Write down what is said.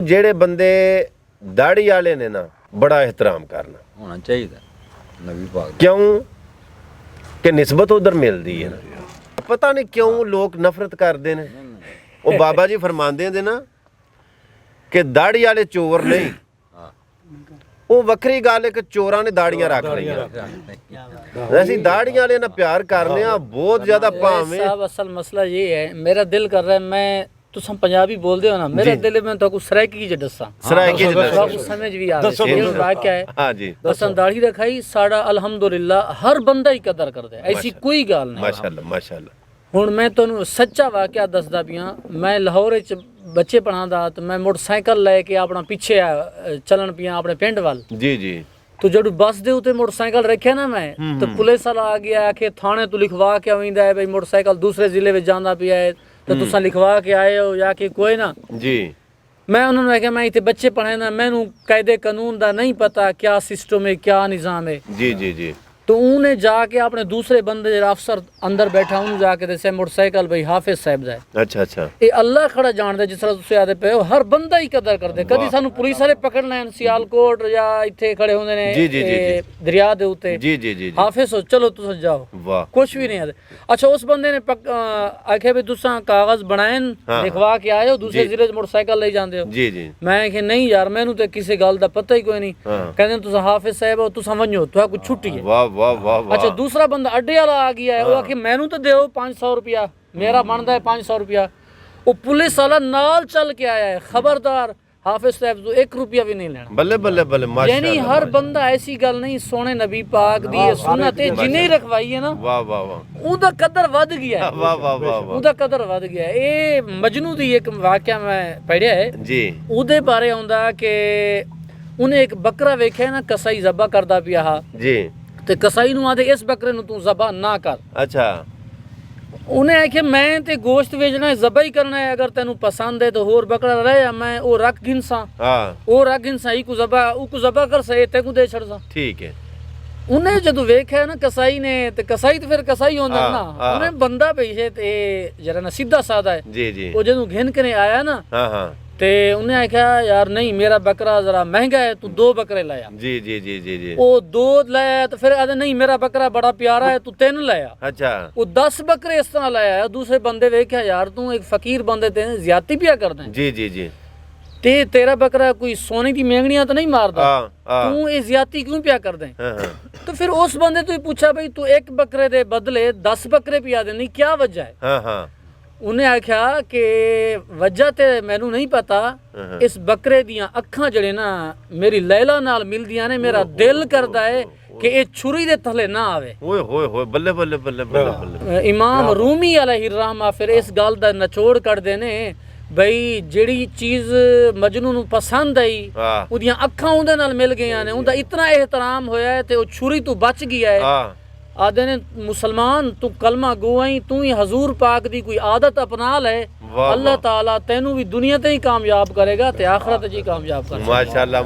ਜਿਹੜੇ ਬੰਦੇ ਦਾੜੀ ਵਾਲੇ ਨੇ ਨਾ ਬੜਾ ਇਹਤਰਾਮ ਕਰਨਾ ਹੋਣਾ ਚਾਹੀਦਾ ਨਬੀ ਪਾਕ ਕਿਉਂ ਕਿ ਨਿਸਬਤ ਉਧਰ ਮਿਲਦੀ ਹੈ ਨਾ ਪਤਾ ਨਹੀਂ ਕਿਉਂ ਲੋਕ ਨਫ਼ਰਤ ਕਰਦੇ ਨੇ ਉਹ ਬਾਬਾ ਜੀ ਫਰਮਾਉਂਦੇ ਨੇ ਨਾ ਕਿ ਦਾੜੀ ਵਾਲੇ ਚੋਰ ਨਹੀਂ ਉਹ ਵੱਖਰੀ ਗੱਲ ਹੈ ਕਿ ਚੋਰਾਂ ਨੇ ਦਾੜੀਆਂ ਰੱਖ ਲਈਆਂ ਅਸੀਂ ਦਾੜੀਆਂ ਵਾਲੇ ਨਾਲ ਪਿਆਰ ਕਰਨੇ ਆ बहुत ज्यादा भावें साहब असल मसला ये है मेरा दिल कर रहा है मैं तुम पंजाबी बोलते हो ना मेरा दिल में तो कुछ सरायकी च दसा सरायकी च दसा कुछ समझ भी आ रही है वाकया है हां जी असन दाढ़ी रखाई साड़ा अल्हम्दुलिल्लाह हर बंदा ही कदर करदा है ऐसी कोई गाल नहीं माशाल्लाह ਹੁਣ ਮੈਂ ਤੁਹਾਨੂੰ ਸੱਚਾ ਵਾਕਿਆ ਦੱਸਦਾ ਪਿਆ ਮੈਂ ਲਾਹੌਰ ਵਿੱਚ ਬੱਚੇ ਪੜਾਉਂਦਾ ਤੇ ਮੈਂ ਮੋਟਰਸਾਈਕਲ ਲੈ ਕੇ ਆਪਣਾ ਪਿੱਛੇ ਚੱਲਣ ਪਿਆ ਆਪਣੇ ਪਿੰਡ ਵੱਲ ਜੀ ਜੀ तो जब बस दे उते मोटरसाइकिल रखे ना मैं तो पुलिस वाला आ गया आके थाने तो लिखवा के आविंदा है भाई मोटरसाइकिल दूसरे जिले में जाना पिया है तो तुसा लिखवा के आए हो या कि कोई ना जी मैं उन्होंने कहा मैं इतने बच्चे पढ़े ना मैनू कायदे कानून दा नहीं पता क्या सिस्टम है क्या निज़ाम है जी जी जी तो उन्हें जाके अपने दूसरे बंदे जो अफसर अंदर बैठा उन्हें जाके दसे मोटरसाइकिल भाई हाफिज साहब दा है अच्छा ये अल्लाह खड़ा जानदा जिस तरह तुसीं आदे पे हो हर बंदा ही कदर करदे कदी सानू पुलिस वाले पकड़ लैन सियालकोट या इत्थे खड़े होंदे ने जी दरिया दे उत्ते जी हाफिज हो चलो तुस जाओ वाह कुछ भी नहीं आदे अच्छा उस बंदे ने आखे भी तुसां कागज बनाए लिखवा के आए हो दूसरे जिले च मोटरसाइकिल ले जांदे हो जी मैं आखे नहीं यार मैनू ते किसी गल दा पता ही कोई नहीं कहंदे तुसां हाफिज साहब हो तुसां वञो तुहां कोई छुट्टी है वाह वाह वाह अच्छा दूसरा बंदा अड्डे वाला आ गया है वो आखे मैनू तो दो 500 रुपया मेरा बनता है 500 रुपया वो पुलिस वाला नाल चल के आया है खबरदार हाफिज साहब तो 1 रुपया भी नहीं लेना बल्ले बल्ले बल्ले यानी हर बंदा ऐसी गल नहीं सोने नबी पाक दी सुन्नत है जिन्हें ही रखवाई है ना वाह वाह वाह उदा कदर वध गया है वाह वाह वाह उदा कदर वध गया है ये मजनू दी एक वाकया मैं पढ़िया है जी उदे बारे आंदा कि उन्हें एक बकरा वेख्या ना कसाई ज़बा करदा पिया हा जी ते कसाई नूं आदे इस बकरे नूं तू ज़बा ना कर अच्छा उन्हें आखे मैं ते गोश्त बेचना है ज़बा ही करना है अगर तेनू पसंद है तो होर बकरा रहे मैं ओ रख गिनसा हां ओ रख गिनसा ई को ज़बा कर सही ते को दे छड़सा ठीक है उन्हें जदों वेख्या ना कसाई ने ते कसाई तो फिर कसाई होंदा ना उन्हें बंदा पेशे ते जरा ना सीधा सादा है जी जी ओ जदों घिन के आया ना हां ते उन्हें आख्या यार नहीं मेरा बकरा जरा महंगा है तू 2 बकरे लाया जी जी जी जी जी ओ 2 लाया तो फिर आदे नहीं मेरा बकरा बड़ा प्यारा है तू 3 लाया अच्छा वो 10 बकरे इस तरह लाया है दूसरे बंदे वेख्या यार तू एक फकीर बंदे ते ज्यादती पिया करदा है जी जी जी ते तेरा बकरा कोई सोने की मेंगनियां तो नहीं मारदा हां तू ये ज्यादती क्यों पिया करदा है हां तो फिर उस बंदे तो पूछा भाई तू एक बकरे दे बदले 10 बकरे पिया दे नहीं क्या वजह है हां हां उन्हें आख्या कि वजह ते मैनू नहीं पता इस बकरे दियां अखां जड़े ना मेरी लैला नाल मिलदियां ने मेरा दिल करदा है कि ये छुरी दे थले ना आवे ओए होए बल्ले बल्ले बल्ले बल्ले बल्ले इमाम रूमी अलैहिर्रहमा फिर इस गल दा निचोड़ कढदे ने भाई जेड़ी चीज मजनू नू पसंद आई उदियां अखां उहदे नाल मिल गईयां ने उहदा इतना एहतराम होया है ते ओ छुरी तू बच गया है आदे ने मुसलमान तू कलमा गोई तू ही हजूर पाक दी कोई आदत अपना ले अल्लाह ताला तेनू भी दुनिया ते ही कामयाब करेगा ते आखिरत जी कामयाब करेगा माशाअल्लाह।